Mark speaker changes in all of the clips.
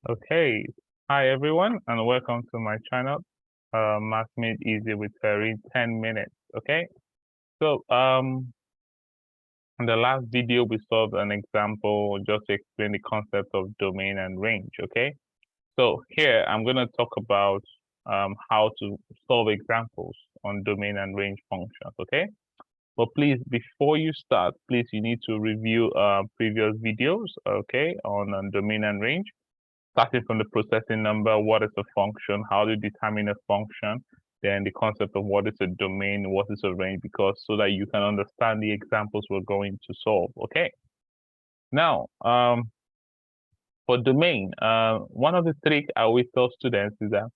Speaker 1: Okay, hi everyone, and welcome to my channel, Math Made Easy with Terry, 10 minutes. Okay, so in the last video we solved an example just to explain the concept of domain and range. Okay, so here I'm going to talk about how to solve examples on domain and range functions. Okay, but please, before you start, please you need to review previous videos. Okay, on domain and range. Starting from the processing number, what is a function, how to determine a function, then the concept of what is a domain, what is a range, because so that you can understand the examples we're going to solve. Okay. Now, for domain, one of the tricks I always tell students is that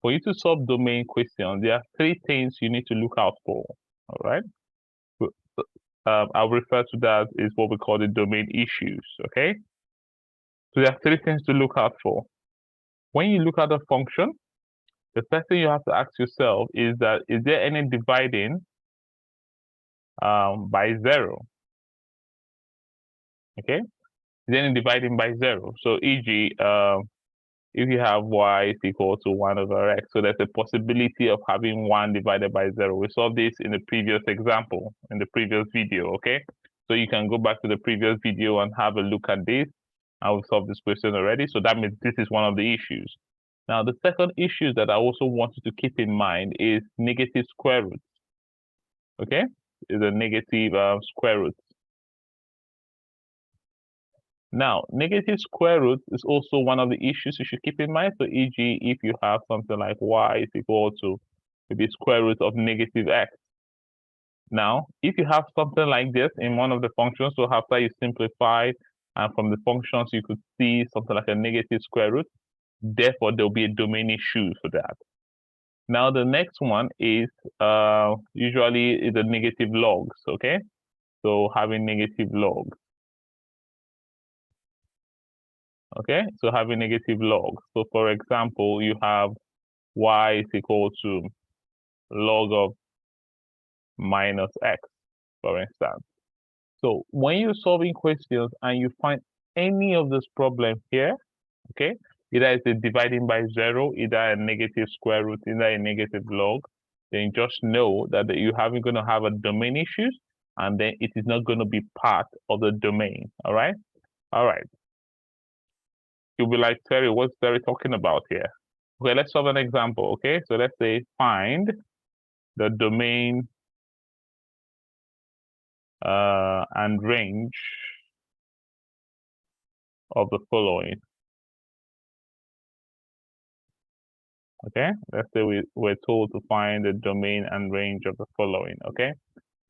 Speaker 1: for you to solve domain questions, there are three things you need to look out for. All right. I'll refer to that is what we call the domain issues. Okay. So there are three things to look out for. When you look at a function, the first thing you have to ask yourself is that, is there any dividing by zero? Okay, is there any dividing by zero? So e.g., if you have y is equal to 1 over x, so there's a possibility of having 1 divided by 0. We solved this in the previous example, in the previous video, okay? So you can go back to the previous video and have a look at this. I will solve this question already, so that means this is one of the issues. Now, the second issue that I also want you to keep in mind is negative square roots, okay? Is a negative square root. Now, negative square root is also one of the issues you should keep in mind. So e.g., if you have something like y is equal to maybe square root of negative x. Now, if you have something like this in one of the functions, so after you simplify, and from the functions you could see something like a negative square root, therefore there'll be a domain issue for that. Now, the next one is usually the negative logs, okay? So having negative logs. Okay, so having negative logs. So for example, you have y is equal to log of minus x, for instance. So when you're solving questions and you find any of this problem here, okay, either it's a dividing by zero, either a negative square root, either a negative log, then just know that you're going to have a domain issues, and then it is not going to be part of the domain. All right. You'll be like, Terry, what's Terry talking about here? Okay, let's solve an example. Okay, so let's say find the domain and range of the following. Okay, let's say we're told to find the domain and range of the following. Okay,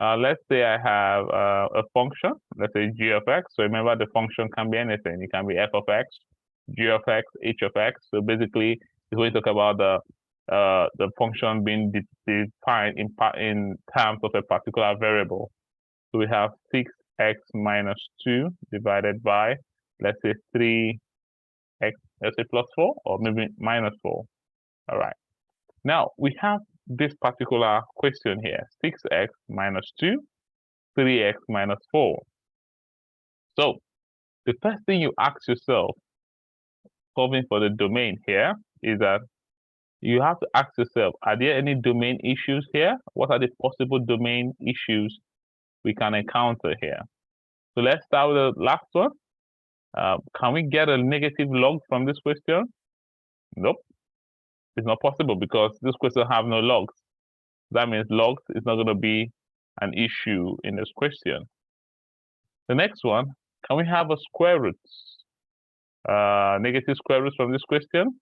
Speaker 1: let's say I have a function, let's say g of x. So remember, the function can be anything. It can be f of x, g of x, h of x. So basically, if we talk about the function being defined in terms of a particular variable. So we have 6x minus 2 divided by, let's say 3x, let's say plus 4, or maybe minus 4. All right. Now we have this particular question here, 6x minus 2, 3x minus 4. So the first thing you ask yourself, solving for the domain here, is that you have to ask yourself, are there any domain issues here? What are the possible domain issues we can encounter here? So let's start with the last one. Can we get a negative log from this question? Nope. It's not possible because this question have no logs. That means logs is not going to be an issue in this question. The next one, can we have a square root? Negative square root from this question?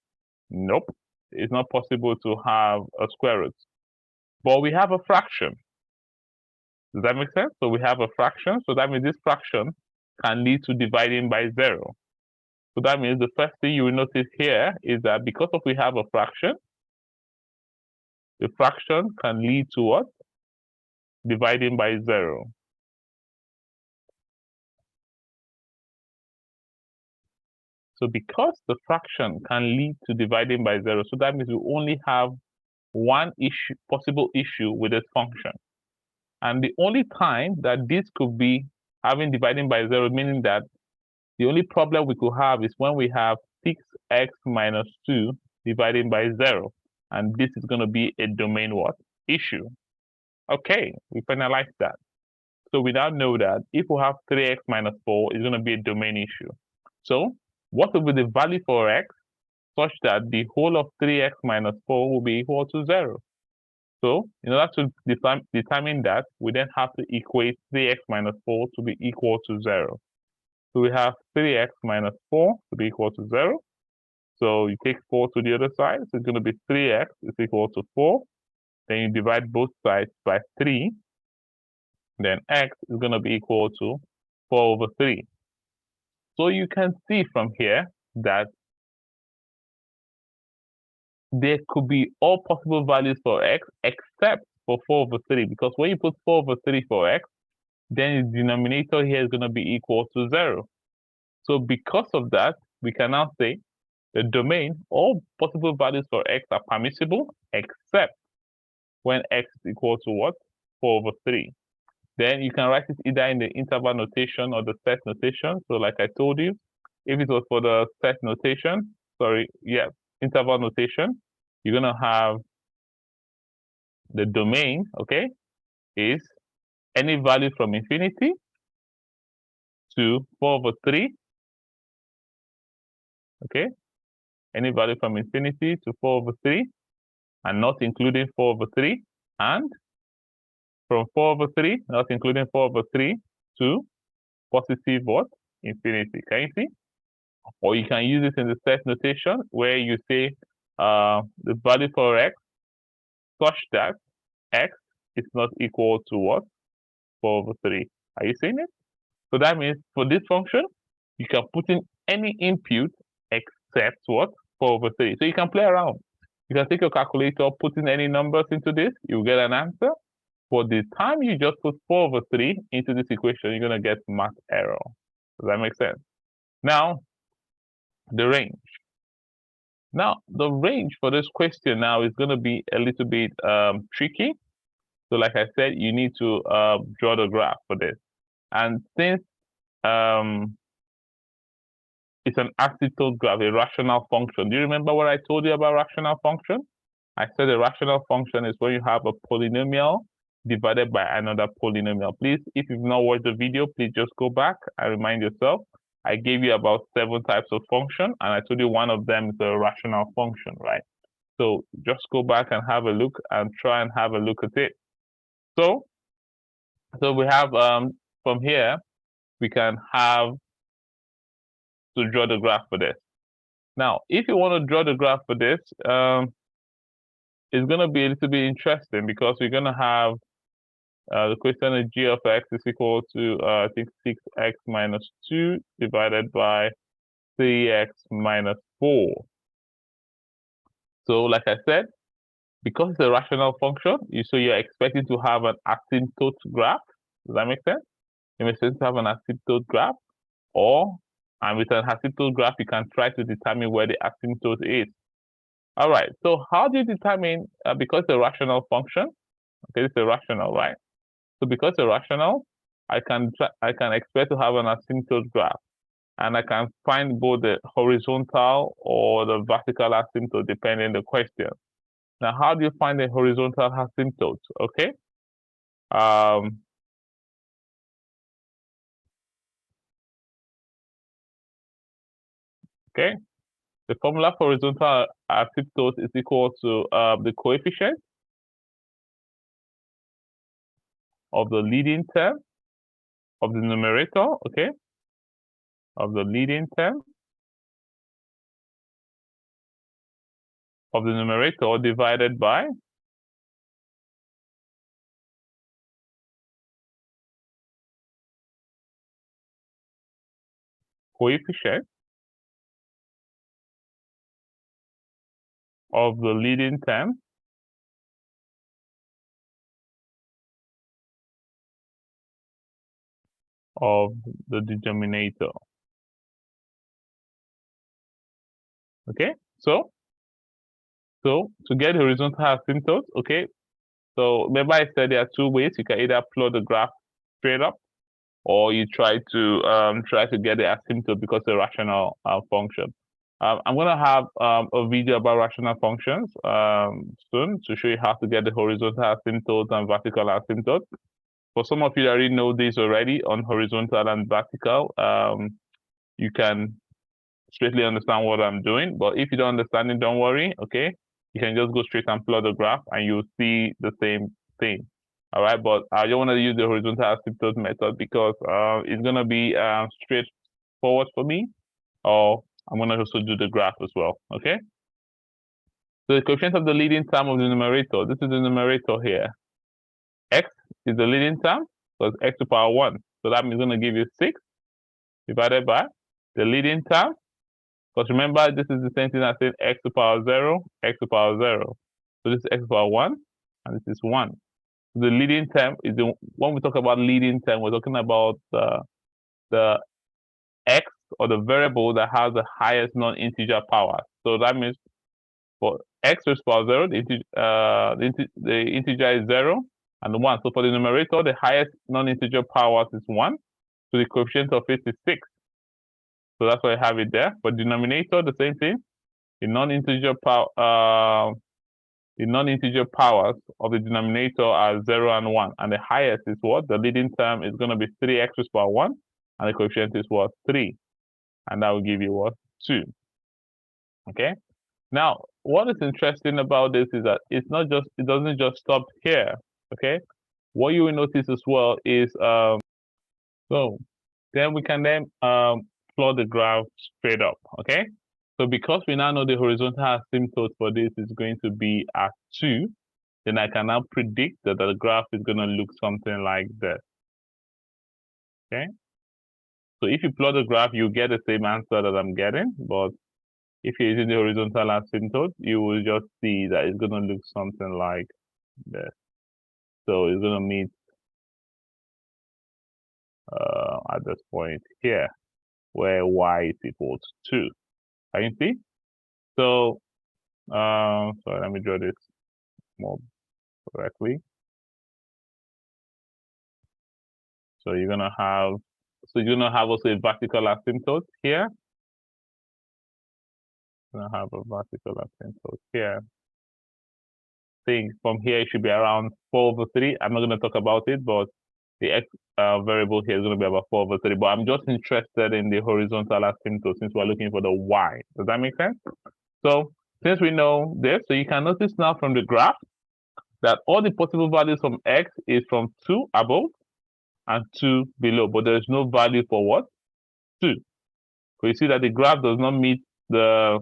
Speaker 1: Nope. It's not possible to have a square root. But we have a fraction. Does that make sense? So we have a fraction. So that means this fraction can lead to dividing by 0. So that means the first thing you will notice here is that because of we have a fraction, the fraction can lead to what? Dividing by 0. So because the fraction can lead to dividing by 0, so that means we only have one issue, possible issue with this function. And the only time that this could be having dividing by 0, meaning that the only problem we could have is when we have 6x minus 2 divided by 0. And this is going to be a domain what? Issue. Okay, we finalized that. So we now know that if we have 3x minus 4, it's going to be a domain issue. So what will be the value for x such that the whole of 3x minus 4 will be equal to 0? So in order to determine that, we then have to equate 3x minus 4 to be equal to 0. So we have 3x minus 4 to be equal to 0. So you take 4 to the other side. So it's going to be 3x is equal to 4. Then you divide both sides by 3. Then x is going to be equal to 4 over 3. So you can see from here that there could be all possible values for x except for 4 over 3. Because when you put 4 over 3 for x, then the denominator here is going to be equal to 0. So because of that, we can now say the domain, all possible values for x are permissible except when x is equal to what? 4 over 3. Then you can write it either in the interval notation or the set notation. So like I told you, if it was for the set notation, interval notation, you're going to have the domain, okay, is any value from infinity to 4 over 3, okay, any value from infinity to 4 over 3, and not including 4 over 3, and from 4 over 3, not including 4 over 3, to positive what? Infinity. Can you see? Or you can use it in the set notation where you say the value for x such that x is not equal to what? 4 over 3. Are you seeing it? So that means for this function, you can put in any input except what? 4 over 3. So you can play around. You can take your calculator, put in any numbers into this, you'll get an answer. For the time you just put 4 over 3 into this equation, you're going to get math error. Does that make sense? Now, the range. Now, the range for this question now is going to be a little bit tricky. So like I said, you need to draw the graph for this. And since it's an asymptote graph, a rational function. Do you remember what I told you about rational function? I said a rational function is when you have a polynomial divided by another polynomial. Please, if you've not watched the video, please just go back and remind yourself. I gave you about 7 types of function, and I told you one of them is a rational function, right? So just go back and have a look and try and have a look at it. So we have from here, we can have to draw the graph for this. Now, if you want to draw the graph for this, it's going to be a little bit interesting because we're going to have the question is g of x is equal to, I think, 6x minus 2 divided by 3x minus 4. So like I said, because it's a rational function, so you're expecting to have an asymptote graph. Does that make sense? You may expect to have an asymptote graph, and with an asymptote graph, you can try to determine where the asymptote is. All right, so how do you determine, because it's a rational function, okay, it's a rational, right? So because it's a rational, I can expect to have an asymptote graph, and I can find both the horizontal or the vertical asymptote depending on the question. Now, how do you find the horizontal asymptote? Okay. Okay. The formula for horizontal asymptote is equal to the coefficient of the leading term of the numerator, okay, of the leading term of the numerator divided by coefficient of the leading term of the denominator. Okay, so to get horizontal asymptote, okay, so remember I said there are 2 ways. You can either plot the graph straight up, or you try to get the asymptote because it's a rational function. I'm going to have a video about rational functions soon to show you how to get the horizontal asymptote and vertical asymptote. For some of you that already know this already on horizontal and vertical, you can straightly understand what I'm doing. But if you don't understand it, don't worry, okay? You can just go straight and plot the graph and you'll see the same thing. All right, but I don't want to use the horizontal asymptote method because it's going to be straightforward for me, or I'm going to also do the graph as well, okay? So the coefficient of the leading term of the numerator, this is the numerator here. X is the leading term, so it's x to the power 1. So that means going to give you 6 divided by the leading term. Because remember, this is the same thing as saying x to the power 0, x to the power 0. So this is x to the power 1, and this is 1. So the leading term is when we talk about leading term, we're talking about the x or the variable that has the highest non-integer power. So that means for x to the power 0, the integer is 0 and 1. So for the numerator, the highest non-integer powers is 1. So the coefficient of it is 6. So that's why I have it there. For denominator, the same thing. The non-integer powers of the denominator are 0 and 1. And the highest is what? The leading term is going to be 3x to the power 1. And the coefficient is what? 3. And that will give you what? 2. Okay. Now, what is interesting about this is that it doesn't just stop here. Okay. What you will notice as well is so then we can then plot the graph straight up. Okay. So because we now know the horizontal asymptote for this is going to be at 2, then I can now predict that the graph is going to look something like this. Okay. So if you plot the graph, you get the same answer that I'm getting, but if you're using the horizontal asymptote, you will just see that it's going to look something like this. So it's going to meet at this point here, where y is equal to 2. Can you see? So, sorry, let me draw this more correctly. So you're gonna have also a vertical asymptote here. You're gonna have a vertical asymptote here. Think from here it should be around 4/3. I'm not gonna talk about it, but the x variable here is gonna be about 4/3. But I'm just interested in the horizontal asymptote since we're looking for the y. Does that make sense? So since we know this, so you can notice now from the graph that all the possible values from x is from 2 above and 2 below, but there is no value for what? 2. So you see that the graph does not meet the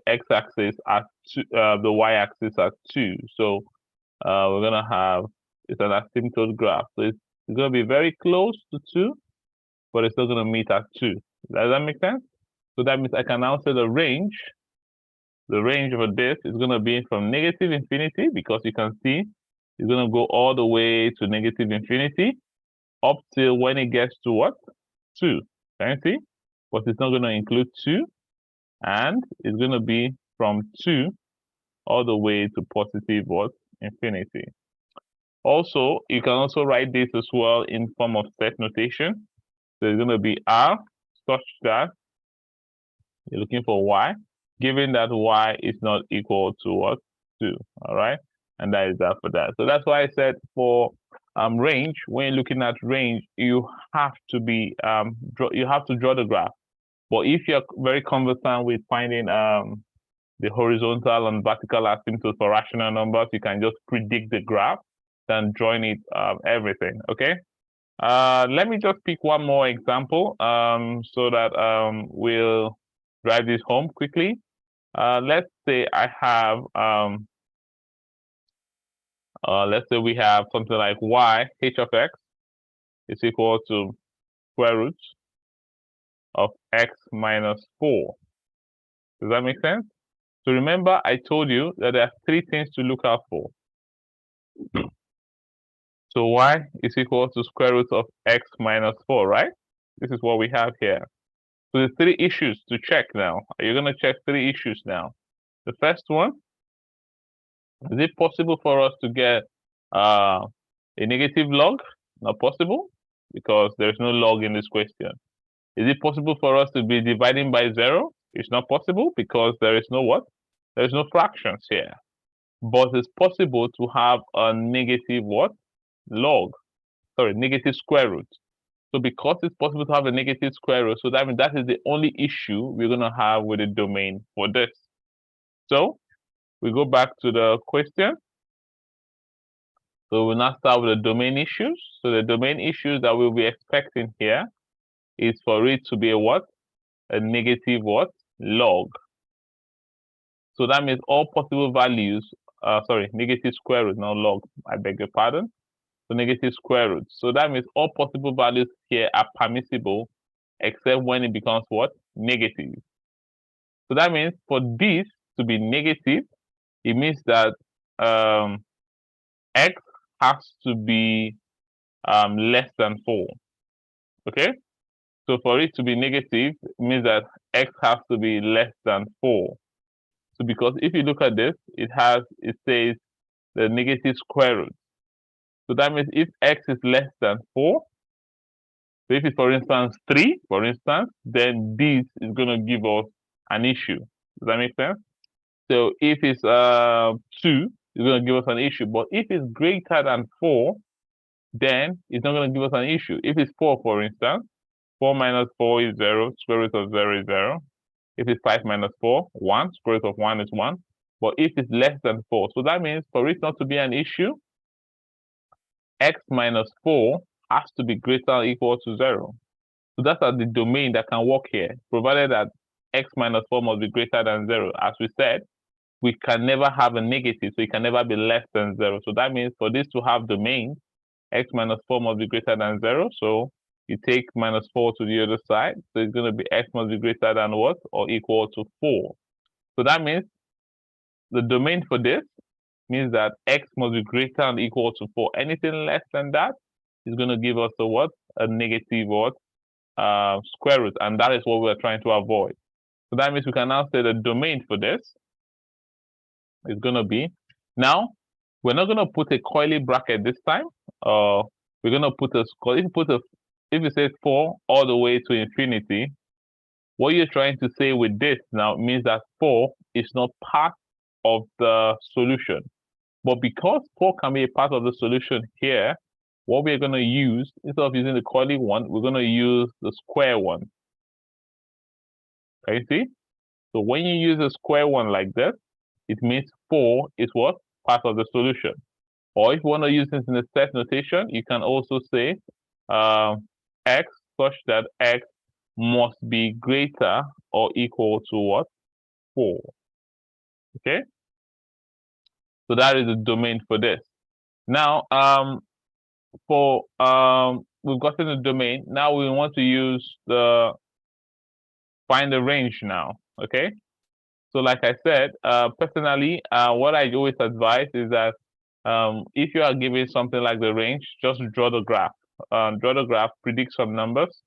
Speaker 1: x-axis at 2, the y-axis at 2. So we're gonna have it's an asymptote graph. So it's gonna be very close to 2, but it's not gonna meet at 2. Does that make sense? So that means I can now say the range of this is gonna be from negative infinity, because you can see it's gonna go all the way to negative infinity up till when it gets to what? 2. Can you see? But it's not gonna include 2. And it's going to be from 2 all the way to positive what? Infinity. Also, you can also write this as well in form of set notation. So it's going to be R such that you're looking for Y, given that Y is not equal to what? 2. All right. And that is that for that. So that's why I said for range, when you're looking at range, you have to be you have to draw the graph. But if you're very conversant with finding the horizontal and vertical asymptotes for rational numbers, you can just predict the graph, then join it, everything, okay? Let me just pick one more example so that we'll drive this home quickly. Let's say I have, let's say we have something like y, h of x is equal to square root of x minus 4. Does that make sense? So remember, I told you that there are 3 things to look out for. So y is equal to square root of x minus 4, right? This is what we have here. So the 3 issues to check now. You're going to check 3 issues now. The first one, is it possible for us to get a negative log? Not possible, because there's no log in this question. Is it possible for us to be dividing by 0? It's not possible because there is no what? There's no fractions here. But it's possible to have a negative what? Negative square root. So because it's possible to have a negative square root, so that means that is the only issue we're going to have with the domain for this. So we go back to the question. So we'll now start with the domain issues. So the domain issues that we'll be expecting here is for it to be a what? A negative what? Log. So that means all possible values, negative square root, not log, I beg your pardon. So negative square root. So that means all possible values here are permissible except when it becomes what? Negative. So that means for this to be negative, it means that x has to be less than 4. Okay? So for it to be negative, it means that x has to be less than 4. So because if you look at this, it says the negative square root. So that means if x is less than 4, so if it's for instance 3, for instance, then this is going to give us an issue. Does that make sense? So if it's 2, it's going to give us an issue. But if it's greater than 4, then it's not going to give us an issue. If it's 4, for instance, 4 minus 4 is 0, square root of 0 is 0. If it's 5 minus 4, 1, square root of 1 is 1. But if it's less than 4, so that means for it not to be an issue, x minus 4 has to be greater or equal to 0. So that's the domain that can work here, provided that x minus 4 must be greater than 0. As we said, we can never have a negative, so it can never be less than 0. So that means for this to have domain, x minus 4 must be greater than 0. So you take minus 4 to the other side. So it's going to be x must be greater than what? Or equal to 4. So that means the domain for this means that x must be greater than or equal to 4. Anything less than that is going to give us a what? A negative what? Square root. And that is what we're trying to avoid. So that means we can now say the domain for this is going to be, now we're not going to put a curly bracket this time. We're going to put if you say 4 all the way to infinity, what you're trying to say with this now means that 4 is not part of the solution. But because 4 can be a part of the solution here, what we're going to use, instead of using the curly one, we're going to use the square one. Can you see? So when you use a square one like this, it means 4 is what? Part of the solution. Or if you want to use this in a set notation, you can also say x such that x must be greater or equal to what? 4. Okay? So that is the domain for this. Now, we've gotten the domain. Now we want to use find the range now. Okay? So like I said, personally, what I always advise is that if you are given something like the range, just draw the graph. Draw the graph, predict some numbers.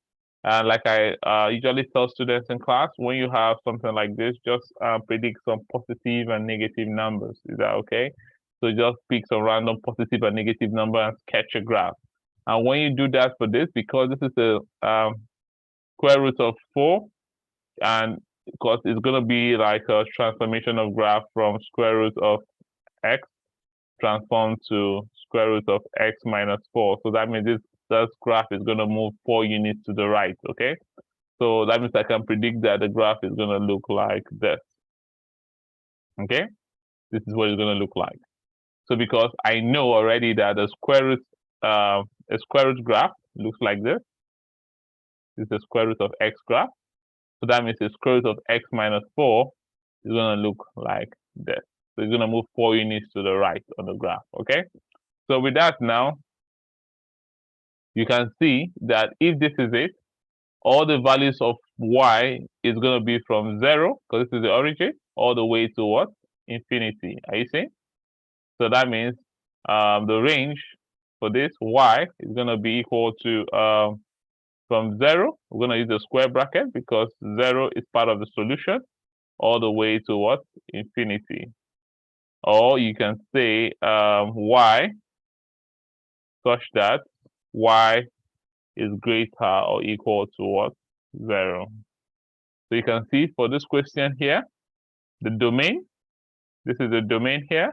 Speaker 1: And like I usually tell students in class, when you have something like this, just predict some positive and negative numbers. Is that okay? So just pick some random positive and negative number and sketch a graph. And when you do that for this, because this is the square root of 4, and because it's going to be like a transformation of graph from square root of x transformed to square root of x minus 4. So that means this graph is going to move 4 units to the right, okay? So that means I can predict that the graph is going to look like this, okay? This is what it's going to look like. So because I know already that a square root graph looks like this. This is the square root of x graph. So that means the square root of x minus 4 is going to look like this. So it's going to move 4 units to the right on the graph, okay? So with that now, you can see that if this is it, all the values of y is going to be from 0, because this is the origin, all the way to what? Infinity. Are you seeing? So that means the range for this y is going to be equal to from 0, we're going to use the square bracket because 0 is part of the solution, all the way to what? Infinity. Or you can say y such that y is greater or equal to what? 0. So you can see for this question here, the domain, this is the domain here.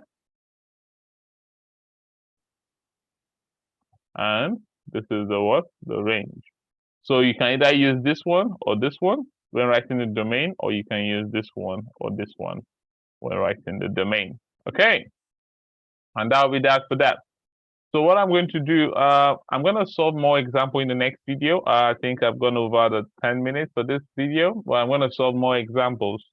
Speaker 1: And this is the what? The range. So you can either use this one or this one when writing the domain, or you can use this one or this one when writing the domain. Okay. And that'll be that for that. So what I'm going to do, I'm going to solve more example in the next video. I think I've gone over the 10 minutes for this video, but I'm going to solve more examples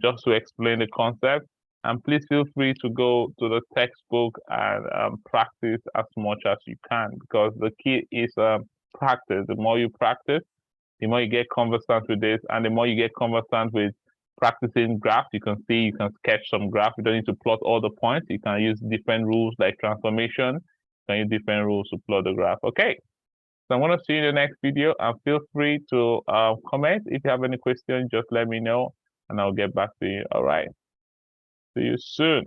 Speaker 1: just to explain the concept. And please feel free to go to the textbook and practice as much as you can, because the key is practice. The more you practice, the more you get conversant with this, and the more you get conversant with practicing graphs, you can see, you can sketch some graph. You don't need to plot all the points. You can use different rules like transformation. You can use different rules to plot the graph. Okay. So I'm going to see you in the next video, and feel free to comment. If you have any questions, just let me know and I'll get back to you. All right. See you soon.